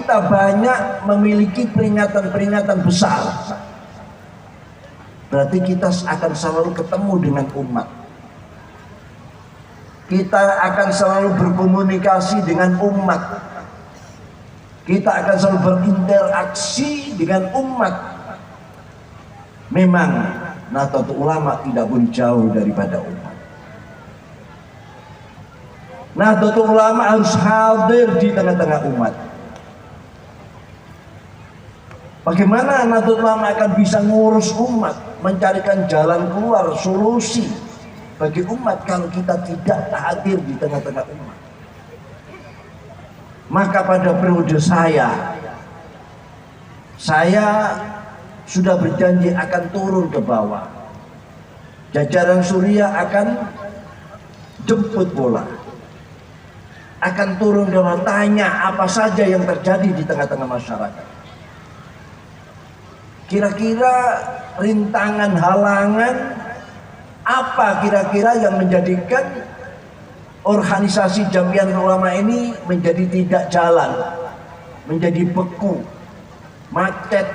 kita banyak memiliki peringatan-peringatan besar, berarti kita akan selalu ketemu dengan umat. Kita akan selalu berkomunikasi dengan umat. Kita akan selalu berinteraksi dengan umat. Memang Nahdlatul Ulama tidak pun jauh daripada umat. Nahdlatul Ulama harus hadir di tengah-tengah umat. Bagaimana Nahdlatul Ulama akan bisa ngurus umat, mencarikan jalan keluar, solusi bagi umat kalau kita tidak hadir di tengah-tengah umat? Maka pada periode saya sudah berjanji akan turun ke bawah. Jajaran Surya akan jemput bola, akan turun ke bawah, tanya apa saja yang terjadi di tengah-tengah masyarakat. Kira-kira rintangan, halangan apa kira-kira yang menjadikan organisasi Jamiyatul Ulama ini menjadi tidak jalan, menjadi beku, macet?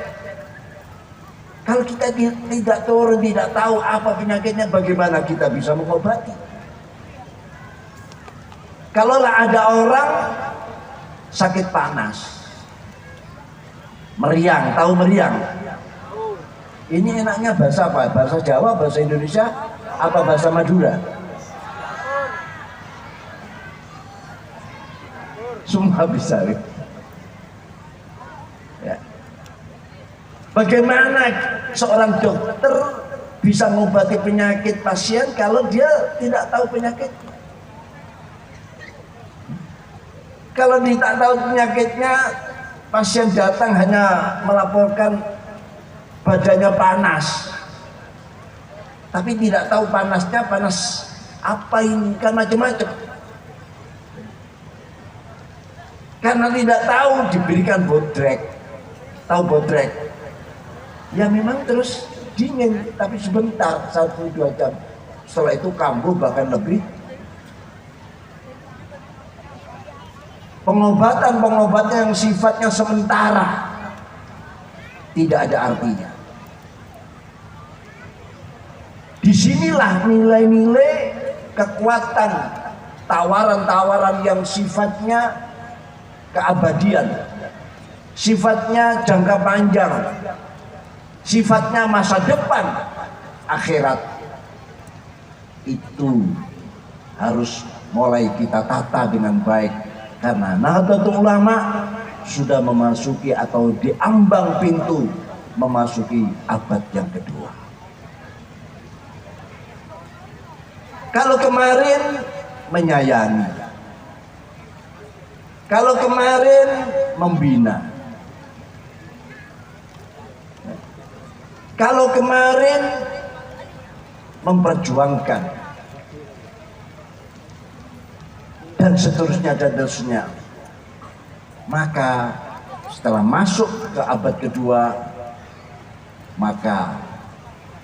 Kalau kita tidak turun, tidak tahu apa penyakitnya, bagaimana kita bisa mengobati? Kalaulah ada orang sakit panas, meriang, tahu meriang? Ini enaknya bahasa apa? Bahasa Jawa, bahasa Indonesia, apa bahasa Madura? Semua bisa. Ya. Bagaimana seorang dokter bisa mengobati penyakit pasien kalau dia tidak tahu penyakit? Kalau tidak tahu penyakitnya, pasien datang hanya melaporkan badannya panas, tapi tidak tahu panasnya panas apa ini, kan macam-macam. Karena tidak tahu, diberikan bodrek. Tahu bodrek? Ya memang terus dingin, tapi sebentar, 1-2 jam. Setelah itu kambuh bahkan lebih. Pengobatan yang sifatnya sementara tidak ada artinya. Disinilah nilai-nilai kekuatan tawaran-tawaran yang sifatnya keabadian, sifatnya jangka panjang, sifatnya masa depan, akhirat, itu harus mulai kita tata dengan baik. Karena Nahdlatul Ulama sudah memasuki atau diambang pintu memasuki abad yang kedua. Kalau kemarin menyayangi, kalau kemarin membina, kalau kemarin memperjuangkan, dan seterusnya, maka setelah masuk ke abad kedua, maka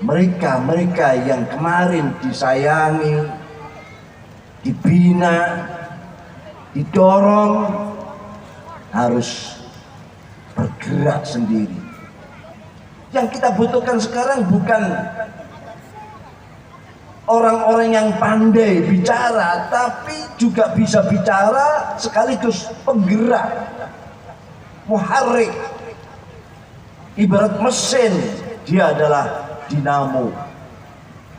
mereka yang kemarin disayangi, dibina, didorong, harus bergerak sendiri. Yang kita butuhkan sekarang bukan orang-orang yang pandai bicara, tapi juga bisa bicara sekaligus penggerak, muharrik. Ibarat mesin, dia adalah dinamo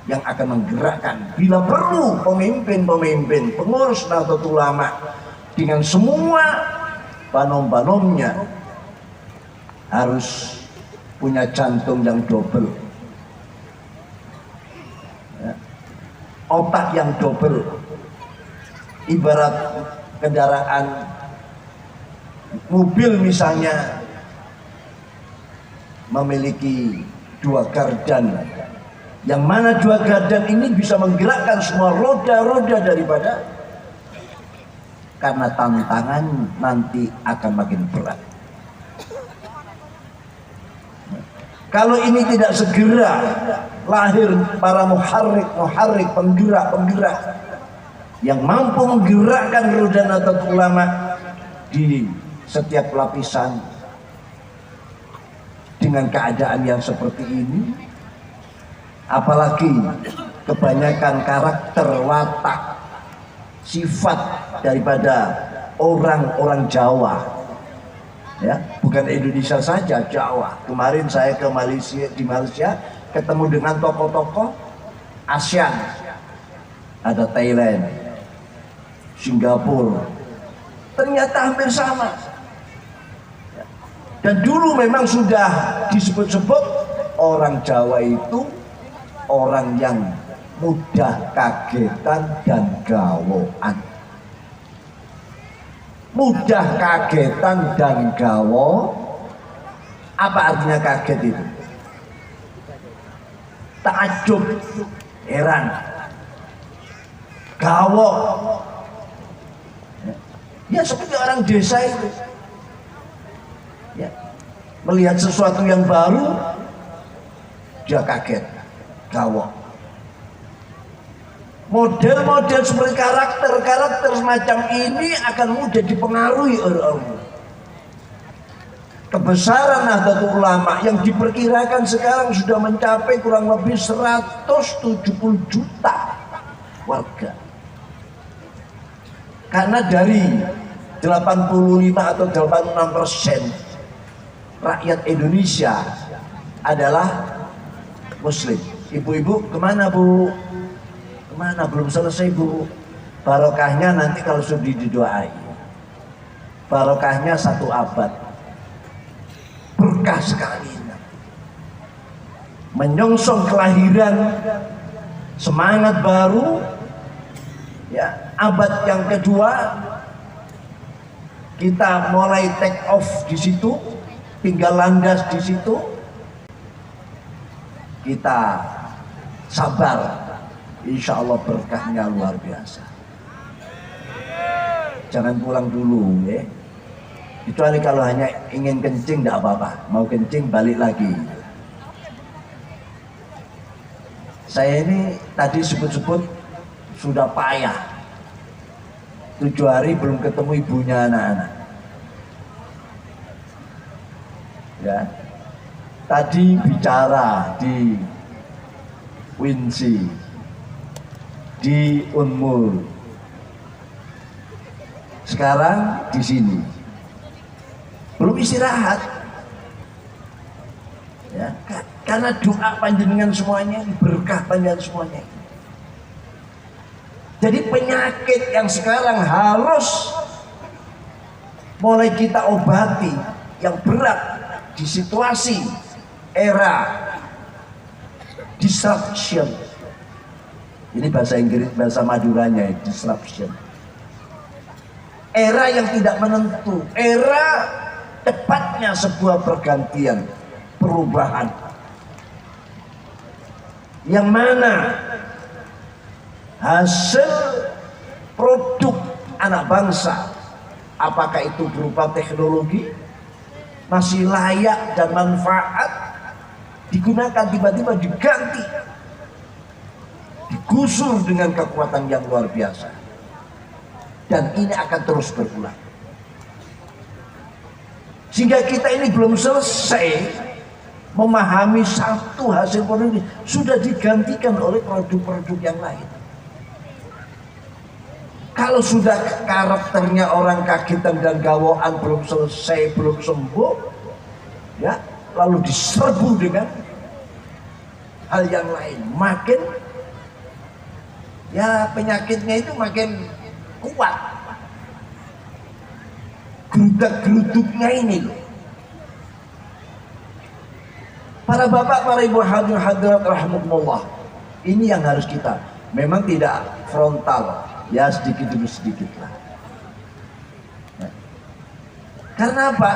yang akan menggerakkan. Bila perlu pemimpin-pemimpin, pengurus Nahdlatul Ulama dengan semua panom-panomnya harus punya jantung yang double, otak yang double. Ibarat kendaraan mobil misalnya memiliki 2 gardan, yang mana 2 gardan ini bisa menggerakkan semua roda-roda daripada, karena tantangan nanti akan makin berat. Kalau ini tidak segera lahir para muharrik, penggerak yang mampu menggerakkan roda Nahdlatul Ulama di setiap lapisan dengan keadaan yang seperti ini, apalagi kebanyakan karakter, watak, sifat daripada orang-orang Jawa, ya, bukan Indonesia saja, Jawa. Kemarin saya ke Malaysia, di Malaysia ketemu dengan tokoh-tokoh ASEAN, ada Thailand, Singapura, ternyata hampir sama. Dan dulu memang sudah disebut-sebut orang Jawa itu orang yang mudah kagetan dan gawoan. Mudah kagetan dan gawo. Apa artinya kaget itu? Takjub, heran. Gawo, ya seperti orang desa itu, ya, melihat sesuatu yang baru dia kaget, gawo. Model-model seperti karakter semacam ini akan mudah dipengaruhi oleh orang. Kebesaran Nahdlatul Ulama yang diperkirakan sekarang sudah mencapai kurang lebih 170 juta warga. Karena dari 85 atau 86% rakyat Indonesia adalah Muslim. Ibu-ibu kemana Bu? Kemana? Belum selesai Bu. Barokahnya nanti kalau sudah didoai. Barokahnya 1 abad. Berkah sekali. Menyongsong kelahiran semangat baru, ya, abad yang kedua. Kita mulai take off di situ, tinggal landas di situ. Kita sabar, insya Allah berkahnya luar biasa. Jangan pulang dulu, ya. Kecuali kalau hanya ingin kencing, tidak apa-apa. Mau kencing balik lagi. Saya ini tadi sebut-sebut sudah payah, 7 hari belum ketemu ibunya anak-anak. Ya, tadi bicara di Winsi, di Unmul, sekarang di sini belum istirahat. Ya, karena doa panjenengan semuanya, berkah panjenengan semuanya. Jadi penyakit yang sekarang harus mulai kita obati, yang berat di situasi era disruption. Ini bahasa Inggris, bahasa Maduranya, disruption. Era yang tidak menentu, era tepatnya sebuah pergantian, perubahan, yang mana hasil produk anak bangsa, apakah itu berupa teknologi, masih layak dan manfaat, digunakan tiba-tiba diganti, digusur dengan kekuatan yang luar biasa, dan ini akan terus berulang. Sehingga kita ini belum selesai memahami satu hasil produk ini, sudah digantikan oleh produk-produk yang lain. Kalau sudah karakternya orang kagetan dan gawoan belum selesai, belum sembuh, ya, lalu diserbu dengan hal yang lain, makin, ya, penyakitnya itu makin kuat. Gerudak-geruduknya ini loh. Para bapak, para ibu hadirat rahmatullah, ini yang harus kita, memang tidak frontal, ya, sedikit demi sedikit lah. Ya. Karena apa?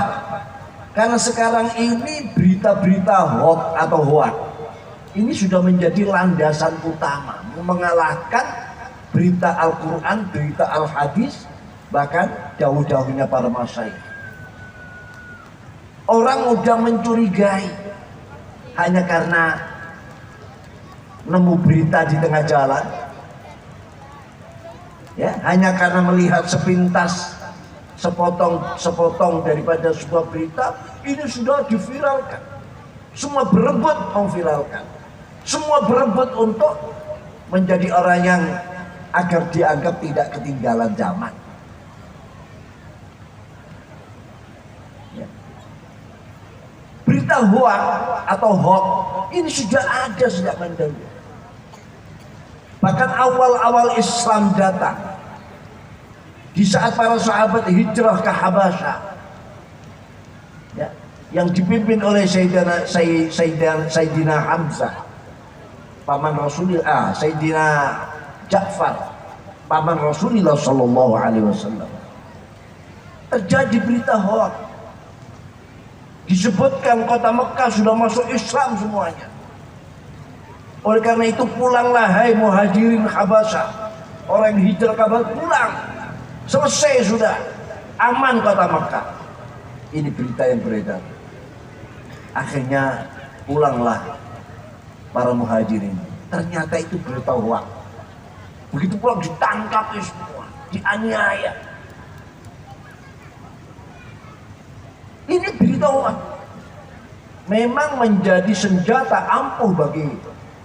Karena sekarang ini berita-berita hoax atau hoax ini sudah menjadi landasan utama mengalahkan berita Al-Quran, berita Al-Hadis, bahkan jauh-jauhnya para masyayikh. Orang mudah mencurigai hanya karena nemu berita di tengah jalan, ya, hanya karena melihat sepintas sepotong daripada sebuah berita ini sudah diviralkan. Semua berebut memviralkan. Semua berebut untuk menjadi orang yang agar dianggap tidak ketinggalan zaman. Ya. Berita hoax atau hoax ini sudah ada sejak dahulu. Bahkan awal-awal Islam datang, di saat para sahabat hijrah ke Habasyah, ya, yang dipimpin oleh Sayyidina Hamzah, paman Rasulullah, Sayyidina Ja'far, paman Rasulullah Sallallahu Alaihi Wasallam, terjadi berita hoax. Disebutkan kota Mekah sudah masuk Islam semuanya. Oleh karena itu pulanglah hai muhajirin Habasyah, orang yang hijrah ke Habasyah, pulang. Selesai sudah, aman kota Mekah. Ini berita yang beredar. Akhirnya pulanglah para muhajirin. Ternyata itu berita hoax. Begitu pulang ditangkap semua, dianiaya. Ini berita hoax. Memang menjadi senjata ampuh bagi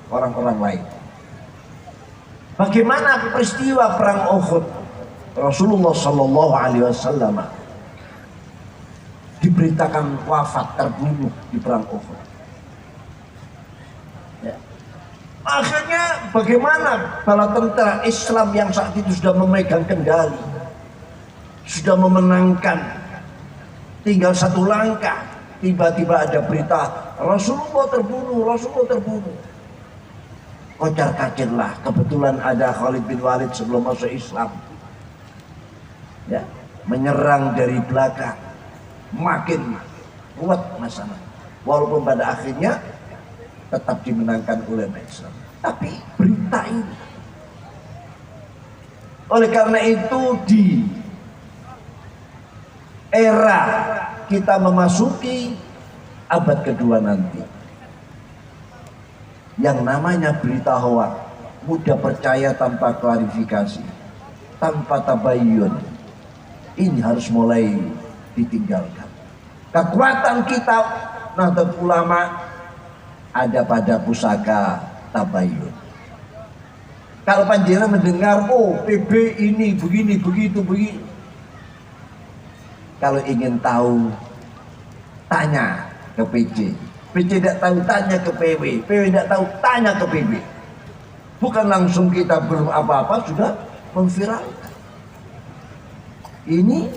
orang-orang lain. Bagaimana peristiwa perang Uhud? Rasulullah Sallallahu Alaihi Wasallam diberitakan wafat, terbunuh di perang Uhud. Ya. Akhirnya bagaimana bala tentara Islam yang saat itu sudah memegang kendali, sudah memenangkan, tinggal satu langkah, tiba-tiba ada berita Rasulullah terbunuh, Rasulullah terbunuh. Kocar kacirlah, kebetulan ada Khalid bin Walid sebelum masuk Islam, ya, menyerang dari belakang, makin kuat masalah. Walaupun pada akhirnya tetap dimenangkan oleh Islam. Tapi berita ini, oleh karena itu di era kita memasuki abad kedua nanti, yang namanya berita hoax mudah percaya tanpa klarifikasi, tanpa tabayyun, ini harus mulai ditinggalkan. Kekuatan kita Nahdlatul Ulama ada pada pusaka tabayyun. Kalau panjenengan mendengar, oh PB ini begini, begitu, begini, kalau ingin tahu tanya ke PJ. PJ tidak tahu tanya ke PW, PW tidak tahu tanya ke PB. Bukan langsung kita belum apa-apa sudah memviralkan. Ini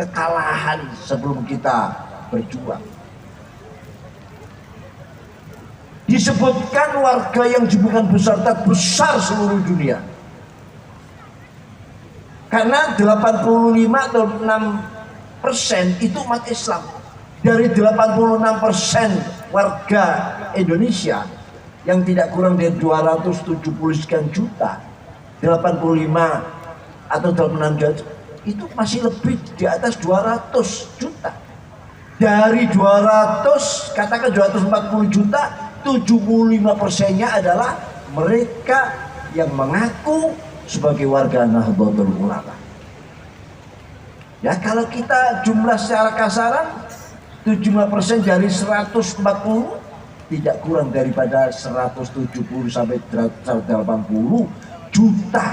kekalahan sebelum kita berjuang. Disebutkan warga yang jumlahnya besar terbesar seluruh dunia. Karena 85 atau 6% itu umat Islam. Dari 86% warga Indonesia yang tidak kurang dari 270 sekian juta, 85 atau 86 juta, itu masih lebih di atas 200 juta. Dari 200, katakan 240 juta, 75%-nya adalah mereka yang mengaku sebagai warga Nahdlatul Ulama. Ya, kalau kita jumlah secara kasaran 75% dari 140 tidak kurang daripada 170 sampai 180 juta.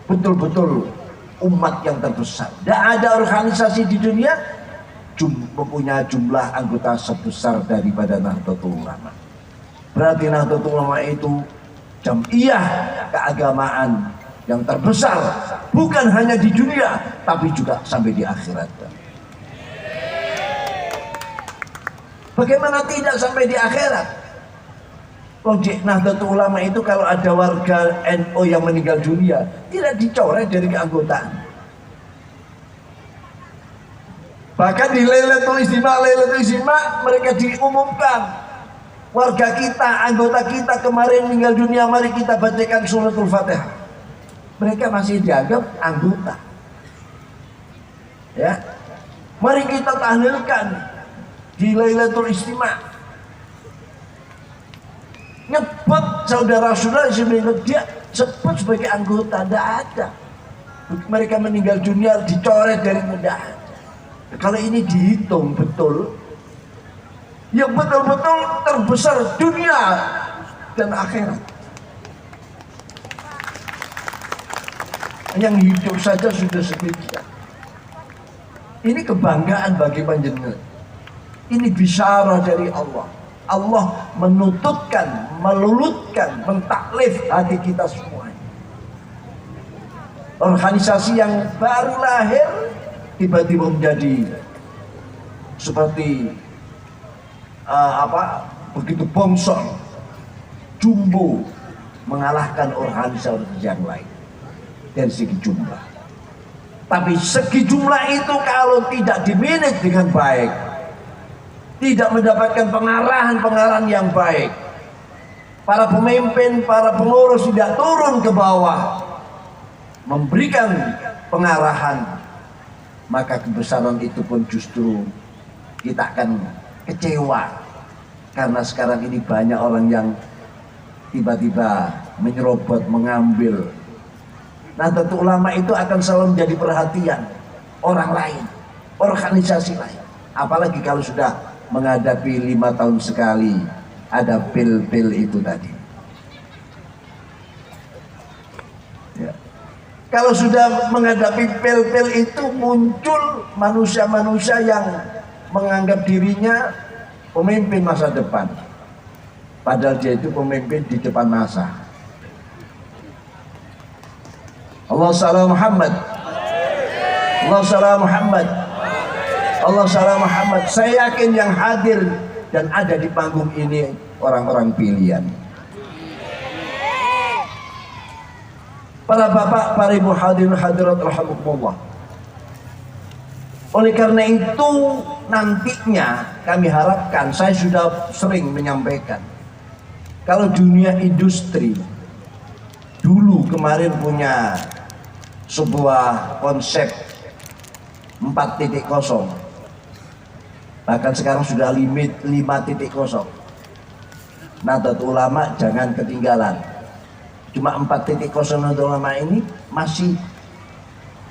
Betul-betul umat yang terbesar. Tidak ada organisasi di dunia mempunyai jumlah anggota sebesar daripada Nahdlatul Ulama. Berarti Nahdlatul Ulama itu jamiah keagamaan yang terbesar, bukan hanya di dunia tapi juga sampai di akhirat. Bagaimana tidak sampai di akhirat? Nahdlatul Ulama itu kalau ada warga NU yang meninggal dunia tidak dicoret dari keanggotaan. Bahkan di Lailatul Istimah mereka diumumkan, warga kita, anggota kita kemarin meninggal dunia, mari kita bacakan suratul Fatihah. Mereka masih dianggap anggota. Ya, mari kita tahlilkan di Lailatul Istimah. Nyebut saudara-saudara sebelum dia sebut sebagai anggota, tidak ada. mereka meninggal dunia dicoret dari mudah. Kalau ini dihitung betul, yang betul-betul terbesar dunia dan akhirat. Yang hidup saja sudah sedikit. Ini kebanggaan bagi panjenengan. Ini bisyarah dari Allah. Allah menutupkan, melulutkan, mentaklif hati kita semua. Organisasi yang baru lahir tiba-tiba menjadi seperti begitu bongsor, jumbo, mengalahkan organisasi yang lain dari segi jumlah. Tapi segi jumlah itu kalau tidak dimanage dengan baik, tidak mendapatkan pengarahan yang baik, para pemimpin, para pengurus tidak turun ke bawah memberikan pengarahan, maka kebesaran itu pun justru kita akan kecewa. Karena sekarang ini banyak orang yang tiba-tiba menyerobot, mengambil. Nahdlatul Ulama itu akan selalu menjadi perhatian orang lain, organisasi lain. Apalagi kalau sudah menghadapi 5 tahun sekali ada pil-pil itu tadi. Ya. Kalau sudah menghadapi pil-pil itu muncul manusia-manusia yang menganggap dirinya pemimpin masa depan. Padahal dia itu pemimpin di depan masa. Allah salam Muhammad. Allah salam Muhammad. Allah salam Muhammad. Saya yakin yang hadir dan ada di panggung ini orang-orang pilihan. Para bapak, para ibu hadirin hadirat rahimakumullah. Oleh karena itu nantinya kami harapkan, saya sudah sering menyampaikan, kalau dunia industri dulu kemarin punya sebuah konsep 4.0, bahkan sekarang sudah limit 5.0. Nahdlatul Ulama jangan ketinggalan. Cuma 4.0 Nahdlatul Ulama ini masih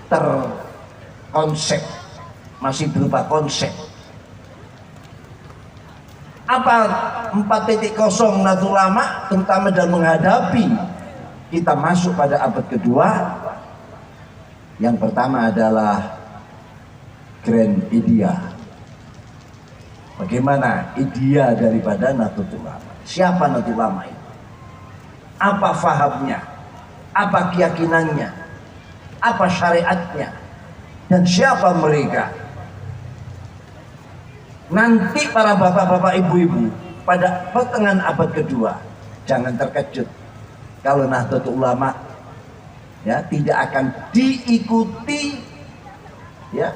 terkonsep, masih berupa konsep. Apa 4.0 Nahdlatul Ulama, terutama dalam menghadapi kita masuk pada abad kedua? Yang pertama adalah grand idea. Bagaimana idea daripada Nahdlatul Ulama? Siapa Nahdlatul Ulama itu? Apa fahamnya? Apa keyakinannya? Apa syariatnya? Dan siapa mereka? Nanti para bapak-bapak, ibu-ibu pada pertengahan abad kedua, jangan terkejut kalau Nahdlatul Ulama ya tidak akan diikuti, ya,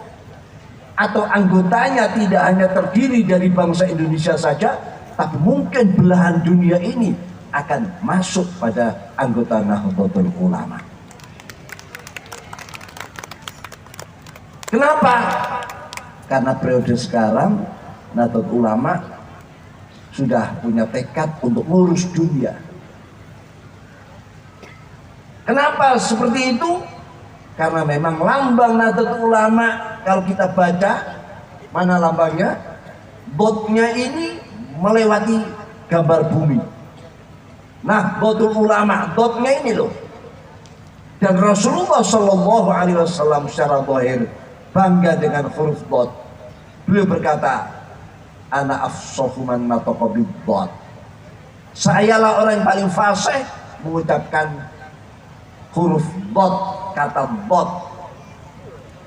atau anggotanya tidak hanya terdiri dari bangsa Indonesia saja, tapi mungkin belahan dunia ini akan masuk pada anggota Nahdlatul Ulama. Kenapa? Karena periode sekarang Nahdlatul Ulama sudah punya tekad untuk ngurus dunia. Kenapa seperti itu? Karena memang lambang Nahdlatul Ulama, kalau kita baca, mana lambangnya? Dotnya ini melewati gambar bumi. Nahdlatul Ulama, dotnya ini loh. Dan Rasulullah Shallallahu Alaihi Wasallam secara zahir bangga dengan huruf dot. Beliau berkata, ana afsahu man nataqa bid-dot. Sayalah orang yang paling fasih mengucapkan huruf dot, kata dot.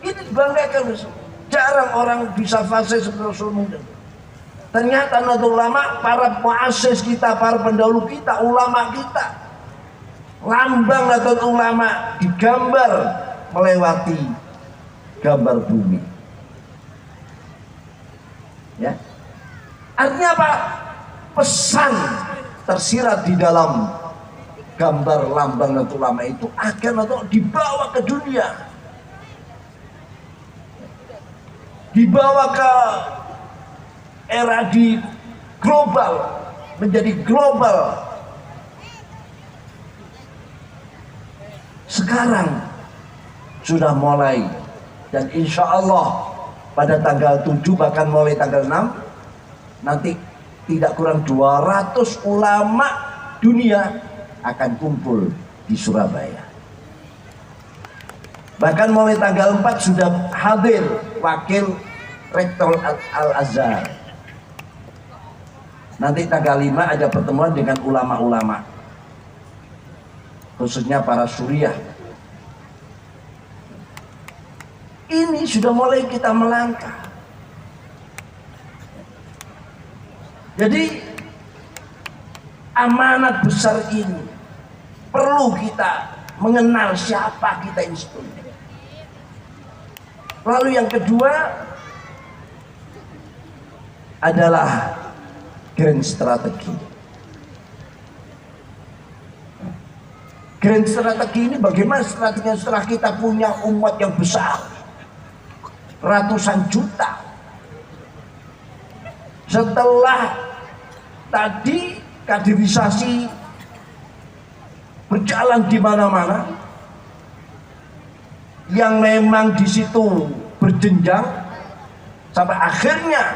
Ini dibanggakan. Jarang orang bisa fasih seperti Rasulullah. Ternyata Nahdlatul Ulama, para muassis kita, para pendahulu kita, ulama kita, lambang Nahdlatul Ulama digambar melewati gambar bumi. Ya. Artinya apa? Pesan tersirat di dalam gambar lambang Nahdlatul Ulama itu akan dibawa ke dunia, dibawa ke era di global, menjadi global. Sekarang sudah mulai, dan insya Allah pada tanggal 7 bahkan mulai tanggal 6 nanti tidak kurang 200 ulama dunia akan kumpul di Surabaya. Bahkan mulai tanggal 4 sudah hadir wakil Rektor Al-Azhar. Nanti tanggal 5 ada pertemuan dengan ulama-ulama, khususnya para Suriah. Ini sudah mulai kita melangkah. Jadi amanat besar ini perlu kita mengenal siapa kita ini sebetulnya. Lalu yang kedua adalah grand strategi. Grand strategi ini bagaimana strateginya setelah kita punya umat yang besar, ratusan juta. Setelah tadi kaderisasi berjalan di mana-mana, yang memang di situ berjenjang sampai akhirnya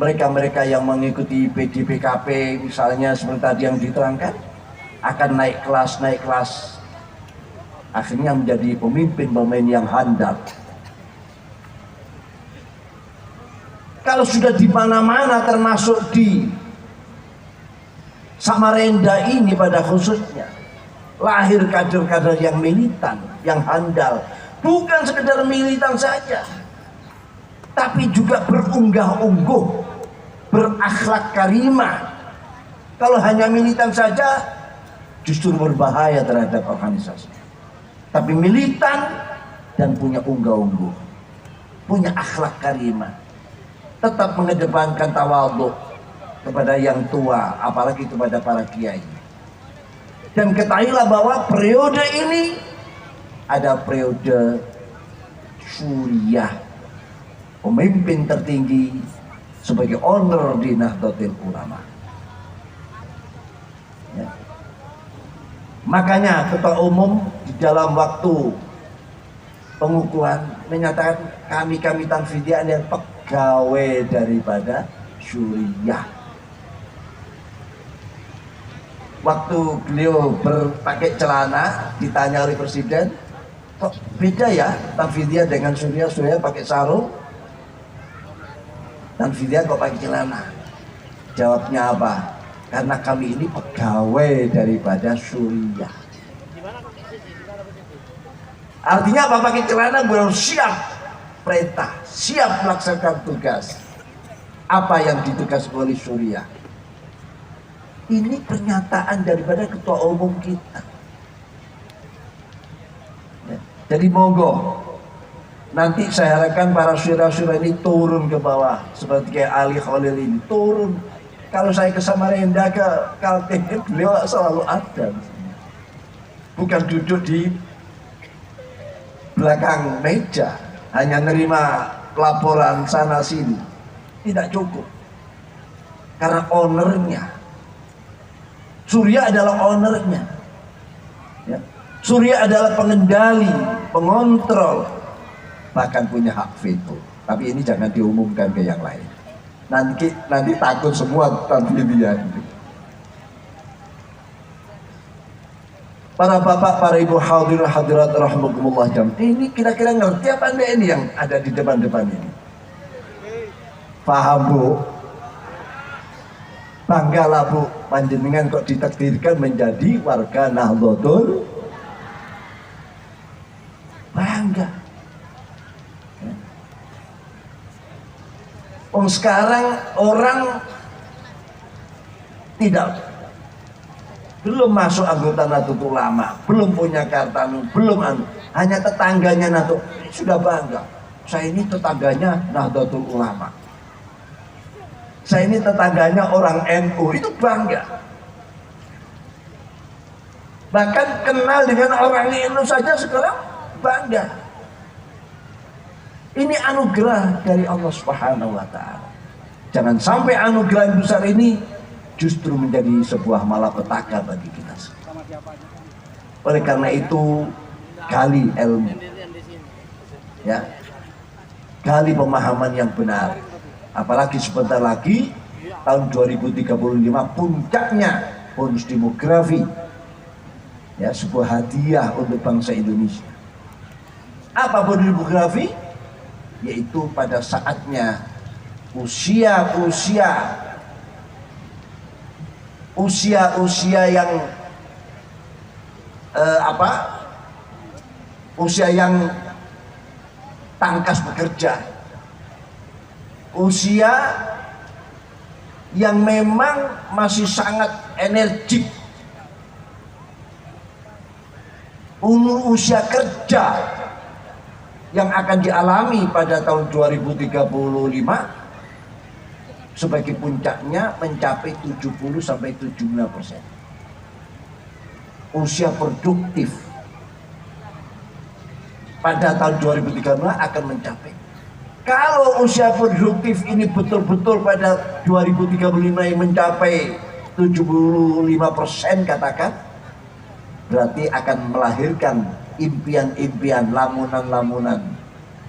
mereka-mereka yang mengikuti PDPKP misalnya seperti tadi yang diterangkan akan naik kelas, akhirnya menjadi pemimpin-pemimpin yang handal. Kalau sudah di mana-mana termasuk di Samarinda ini pada khususnya lahir kader-kader yang militan, yang handal, bukan sekedar militan saja, tapi juga berunggah-ungguh, berakhlak karimah. Kalau hanya militan saja justru berbahaya terhadap organisasi. Tapi militan dan punya unggah-ungguh, punya akhlak karimah, tetap mengedepankan tawadhu kepada yang tua, apalagi kepada para kiai. Dan ketahuilah bahwa periode ini ada periode Suriah, pemimpin tertinggi sebagai owner di Nahdlatul Ulama. Ya. Makanya ketua umum di dalam waktu pengukuhan menyatakan kami Tanfidiyah yang pegawai daripada Suriah. Waktu beliau berpakai celana ditanya oleh presiden, kok beda ya Tanfidiyah dengan Suriah? Suriah pakai sarung, Tanfidiyah kok pakai celana? Jawabnya apa? Karena kami ini pegawai daripada Suriah. Artinya apa? Pakai celana belum siap perintah, siap melaksanakan tugas apa yang ditugas oleh Suriah. Ini pernyataan daripada ketua umum kita. Ya. Jadi monggo nanti saya harapkan para syurah-syurah ini turun ke bawah seperti kayak Ali Khalil ini turun. Kalau saya ke Samarinda, ke Kalteng, beliau selalu ada, bukan duduk di belakang meja hanya nerima laporan sana sini, tidak cukup. Karena ownernya Suriah adalah ownernya, ya. Suriah adalah pengendali, pengontrol, bahkan punya hak veto. Tapi ini jangan diumumkan ke yang lain. Nanti takut semua Tanfidiyah. Para bapak, para ibu hadirin hadirat rahimakumullah jam. Ini kira-kira ngerti apa anda ini yang ada di depan-depan ini? Paham bu? Banggalah bu, panjenengan kok ditakdirkan menjadi warga Nahdlatul. Bangga. Sekarang orang belum masuk anggota Nahdlatul Ulama, belum punya kartu, belum hanya tetangganya Nahdlatul, sudah bangga. Saya ini tetangganya Nahdlatul Ulama. Saya ini tetangganya orang NU, itu bangga. Bahkan kenal dengan orang NU saja sekarang bangga. Ini anugerah dari Allah Subhanahu wa Ta'ala. Jangan sampai anugerah yang besar ini justru menjadi sebuah malapetaka bagi kita semua. Oleh karena itu, gali ilmu. Ya, gali pemahaman yang benar. Apalagi sebentar lagi tahun 2035 puncaknya bonus demografi. Ya, sebuah hadiah untuk bangsa Indonesia. Apa bonus demografi? Yaitu pada saatnya usia yang usia yang tangkas bekerja, usia yang memang masih sangat energik, usia kerja yang akan dialami pada tahun 2035 sebagai puncaknya mencapai 70-75%. Usia produktif pada tahun 2035 akan mencapai. Kalau usia produktif ini betul-betul pada 2035 yang mencapai 75% katakan, berarti akan melahirkan impian-impian, lamunan-lamunan.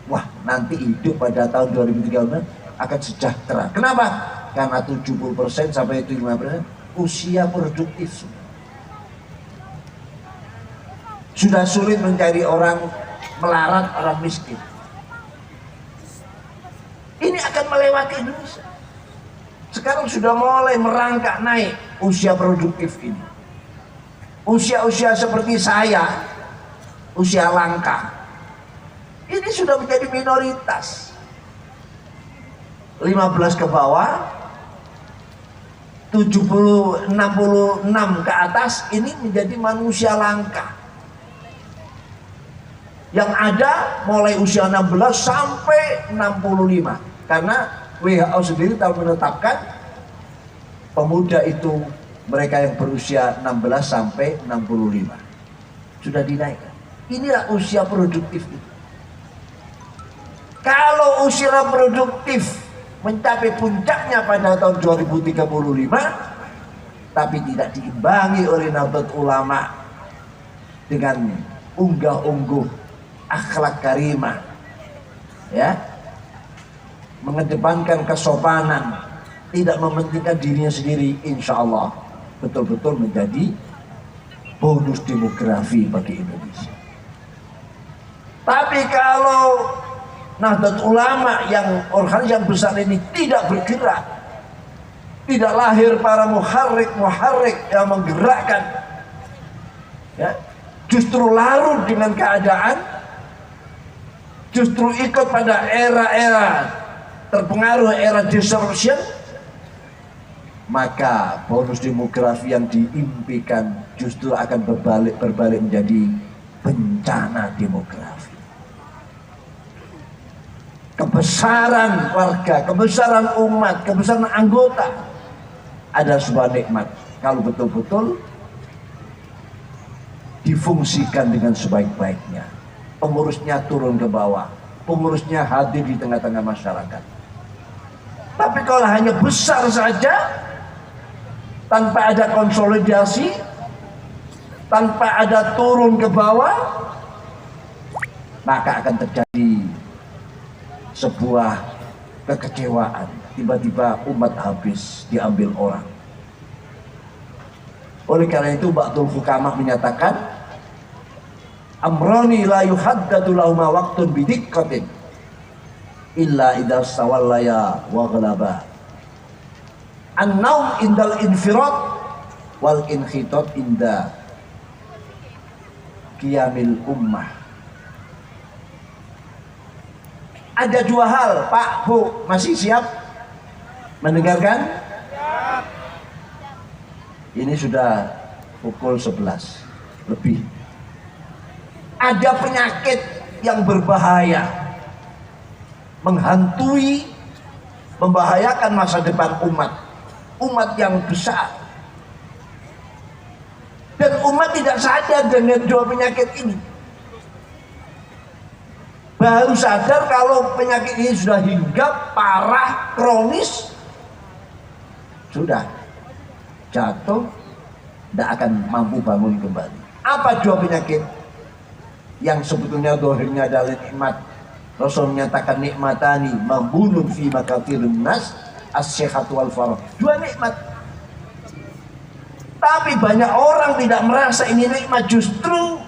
Wah, nanti hidup pada tahun 2035 akan sejahtera. Kenapa? Karena 70% sampai 75% usia produktif. Sudah sulit mencari orang melarat, orang miskin. Ini akan melewati Indonesia. Sekarang sudah mulai merangkak naik usia produktif ini. Usia-usia seperti saya, usia langka, ini sudah menjadi minoritas. 15 ke bawah, 70, 66 ke atas, ini menjadi manusia langka. Yang ada mulai usia 16 sampai 65. Karena WHO sendiri telah menetapkan pemuda itu mereka yang berusia 16 sampai 65. Sudah dinaikkan. Inilah usia produktif itu. Kalau usia produktif mencapai puncaknya pada tahun 2035, tapi tidak diimbangi oleh Nahdlatul Ulama dengan unggah-ungguh akhlak karimah, ya, mengedepankan kesopanan, tidak mementingkan dirinya sendiri, insya Allah betul-betul menjadi bonus demografi bagi Indonesia. Tapi kalau Nahdlatul Ulama yang organisasi yang besar ini tidak bergerak, tidak lahir para muharrik yang menggerakkan, ya, justru larut dengan keadaan, justru ikut pada era-era terpengaruh era disruption, maka bonus demografi yang diimpikan justru akan berbalik menjadi bencana demografi. Kebesaran warga, kebesaran umat, kebesaran anggota adalah sebuah nikmat kalau betul-betul difungsikan dengan sebaik-baiknya. Pengurusnya turun ke bawah, pengurusnya hadir di tengah-tengah masyarakat. Tapi kalau hanya besar saja, tanpa ada konsolidasi, tanpa ada turun ke bawah, maka akan terjadi sebuah kekecewaan. Tiba-tiba umat habis diambil orang. Oleh karena itu Ba'dul Hukamah menyatakan, amrani la yuhaddadu lahuma waqtun bidiqqatin illa idza sawallaya wa ghalaba. An-naum indal infirad wal inhitat inda qiyamil ummah. Ada dua hal, Pak, Bu, masih siap mendengarkan? Ini sudah pukul 11 lebih. Ada penyakit yang berbahaya, menghantui, membahayakan masa depan umat yang besar. Dan umat tidak sadar dengan dua penyakit ini. Baru sadar kalau penyakit ini sudah hinggap, parah, kronis, sudah jatuh, tidak akan mampu bangun kembali. Apa dua penyakit yang sebetulnya dohirnya adalah nikmat, Rasul menyatakan nikmatani maghbunun fi makathirun nas as-sihhatu wal farah. Dua nikmat. Tapi banyak orang tidak merasa ini nikmat, justru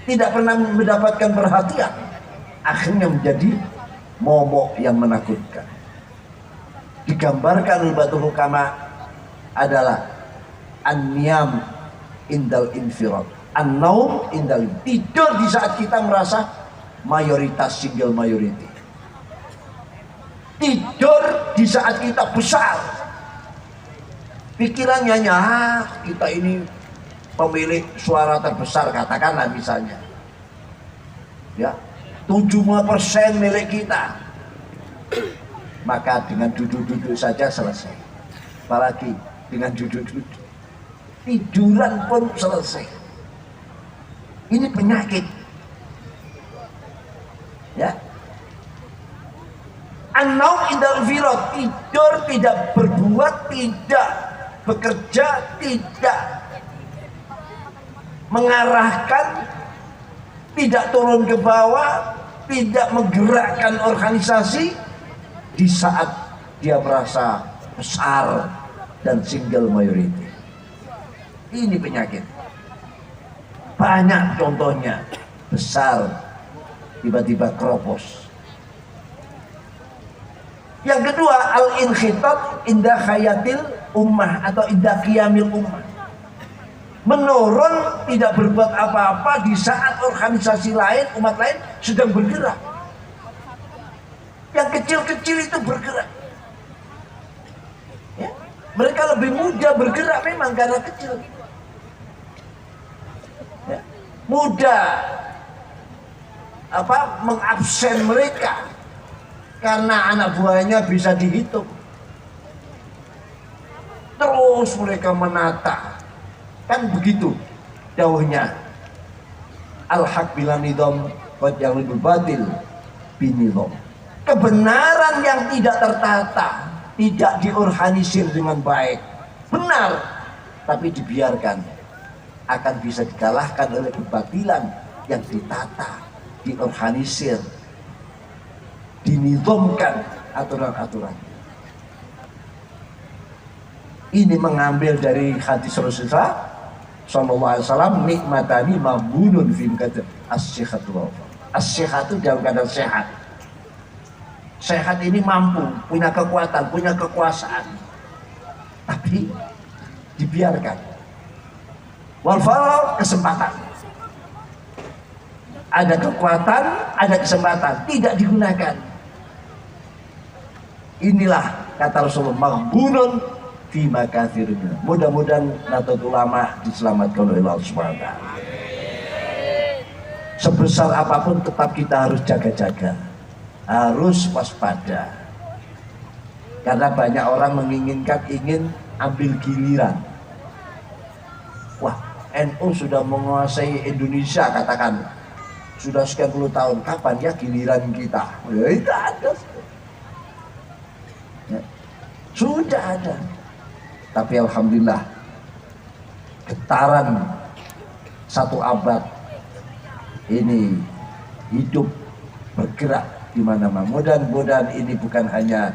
tidak pernah mendapatkan perhatian. Akhirnya menjadi momok yang menakutkan. Digambarkan oleh batu hukama adalah an-niyam indal infirad, an-naum indal, tidur di saat kita merasa mayoritas, single majority. Tidur di saat kita besar, pikirannya kita ini pemilik suara terbesar, katakanlah misalnya ya, 75% milik kita, maka dengan duduk-duduk saja selesai. Apalagi dengan duduk-duduk, tiduran pun selesai. Ini penyakit ya. An-naum indal firad, tidur tidak berbuat, tidak bekerja, tidak mengarahkan, tidak turun ke bawah, tidak menggerakkan organisasi di saat dia merasa besar dan single majority. Ini penyakit. Banyak contohnya, besar tiba-tiba keropos. Yang kedua, al-inkhitat inda khayatil ummah atau inda qiyamil ummah. Menurun, tidak berbuat apa-apa di saat organisasi lain, umat lain sedang bergerak. Yang kecil-kecil itu bergerak ya. Mereka lebih mudah bergerak memang karena kecil ya. Mudah mengabsen mereka karena anak buahnya bisa dihitung. Terus mereka menata, kan begitu dawuhnya, al-haq bila nidham qad yaghlibu batil binidham. Kebenaran yang tidak tertata, tidak diorganisir dengan baik, benar tapi dibiarkan, akan bisa dikalahkan oleh kebatilan yang ditata, diorganisir, dinidhamkan aturan-aturan. Ini mengambil dari hadis Rasulullah sallallahu alaihi wasallam, nikmatani maghbunun fi makathir as-sihhatu wal farah. As-sihhatu dalam keadaan sehat. Sehat ini mampu, punya kekuatan, punya kekuasaan, tapi dibiarkan. Wal farah, kesempatan. Ada kekuatan, ada kesempatan, tidak digunakan. Inilah kata Rasulullah, maghbunun fi makathirun. Mudah-mudahan Nahdlatul Ulama diselamatkan oleh Allah SWT. Sebesar apapun tetap kita harus jaga-jaga, harus waspada. Karena banyak orang ingin ambil giliran. Wah, NU sudah menguasai Indonesia, katakan sudah sekian puluh tahun, kapan ya giliran kita? Ya, itu ada. Ya, sudah ada. Tapi alhamdulillah, getaran satu abad ini hidup bergerak di mana-mana. Mudah-mudahan ini bukan hanya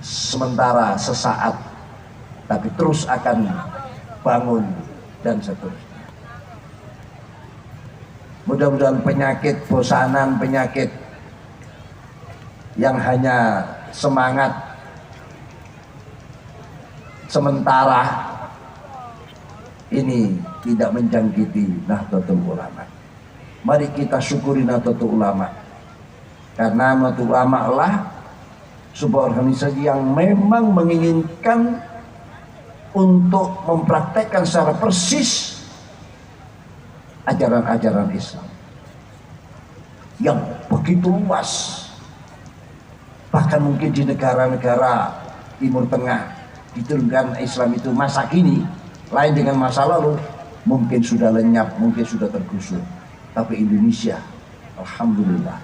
sementara, sesaat, tapi terus akan bangun dan seterusnya. Mudah-mudahan penyakit bosanan, penyakit yang hanya semangat sementara ini tidak menjangkiti Nahdlatul Ulama. Mari kita syukuri Nahdlatul Ulama, karena Nahdlatul Ulama lah sebuah organisasi yang memang menginginkan untuk mempraktekkan secara persis ajaran-ajaran Islam yang begitu luas. Bahkan mungkin di negara-negara Timur Tengah diturunkan Islam itu masa kini lain dengan masa lalu, mungkin sudah lenyap, mungkin sudah tergusur. Tapi Indonesia, alhamdulillah.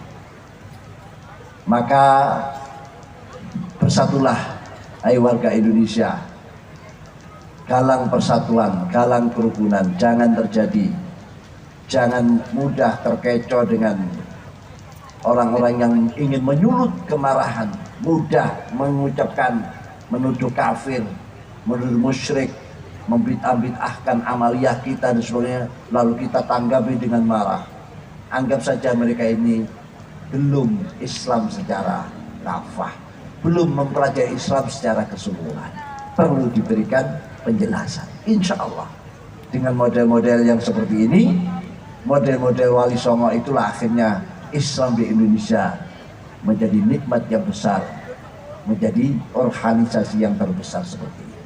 Maka bersatulah, hai warga Indonesia, galang persatuan, galang kerukunan, jangan terjadi, jangan mudah terkecoh dengan orang-orang yang ingin menyulut kemarahan, mudah mengucapkan, menuduh kafir, menuduh musyrik, membid'ah-bid'ahkan amaliyah kita dan sebagainya, lalu kita tanggapi dengan marah. Anggap saja mereka ini belum Islam secara kafah, belum mempelajari Islam secara keseluruhan, perlu diberikan penjelasan. Insya Allah dengan model-model yang seperti ini, model-model Wali Songo, itulah akhirnya Islam di Indonesia menjadi nikmat yang besar, menjadi organisasi yang terbesar seperti ini.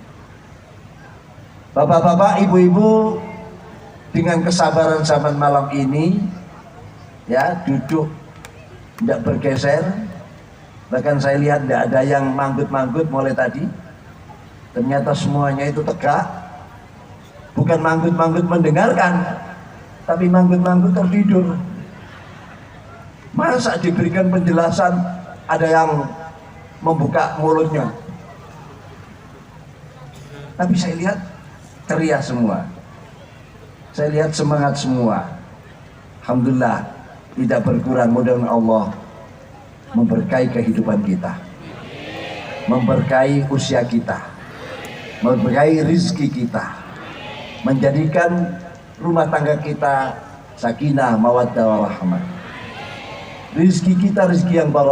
Bapak-bapak, ibu-ibu, dengan kesabaran zaman malam ini, ya, duduk tidak bergeser, bahkan saya lihat tidak ada yang manggut-manggut mulai tadi. Ternyata semuanya itu tegak, bukan manggut-manggut mendengarkan, tapi manggut-manggut tertidur. Masa diberikan penjelasan ada yang membuka mulutnya, tapi saya lihat ceria semua, saya lihat semangat semua. Alhamdulillah, tidak berkurang. Mudah-mudahan Allah memberkahi kehidupan kita, memberkahi usia kita, memberkahi rizki kita, menjadikan rumah tangga kita sakinah, mawaddah, warahmah. Rizki kita rizki yang barakah.